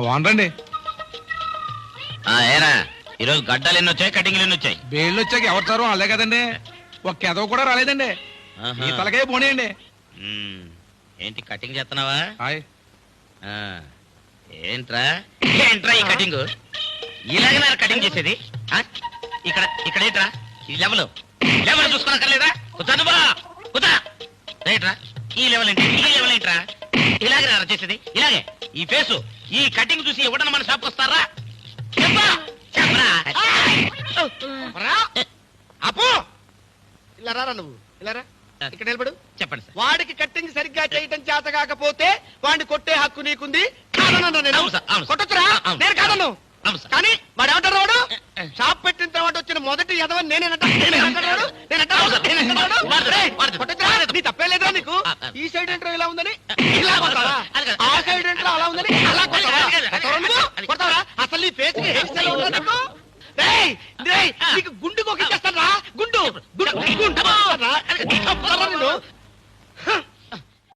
వానరండి. ఏరా ఈరోజు గడ్డలు ఎన్ని వచ్చాయి, కటింగ్లు ఎన్ని వచ్చాయి? బేళ్ళు వచ్చాక ఎవరు అలే కదండి. ఒక్క ఎదవ కూడా రాలేదండి. ఈ తలకాయ పోనీయండి. ఏంటి కటింగ్ చేస్తున్నావా? హాయ్. ఏంట్రా ఏంట్రా ఈ కటింగ్? ఇలాగ కటింగ్ చేసేది ఇక్కడ ఇక్కడ ఏంట్రా ఈ లెవెల్ లెవెల్ చూసుకోనక్కర్లేదా? కుదరదుబా కుదా రైట్రా. ఈ లెవెల్ ఏంటి, ఈ లెవెల్ ఏంట్రా? ఇలాగే రా చేసేది, ఇలాగే. ఈ ఫేసు ఈ కటింగ్ చూసి ఎవడన్నా మన షాప్కి వస్తారా? అప్పు ఇలా రారా, నువ్వు ఇలా రా, ఇక్కడ నిలబడు. చెప్పండి సార్. వాడికి కట్టింగ్ సరిగ్గా చేయటం చేత కాకపోతే వాడిని కొట్టే హక్కు నీకుంది. కొట్టొచ్చురా, నేను కాదను. కానీ వాడు ఏమంటారు, వాడు షాప్ పెట్టిన తర్వాత వచ్చిన మొదటి యదవని నేనేనంట. నీ తప్పేలేదా నీకు? ఈ సైడ్ ఏంటో ఇలా ఉందని ఇలా కొడతావా, ఆ సైడ్ ఏంటో అలా ఉందని అలా కొడతావా? అసలు నీ ఫేస్ కి హెయిర్ స్టైల్ ఉందా నీకు? నీకు గుండు కొక్కిచ్చేస్తాను రా, గుండు గుండు గుండు.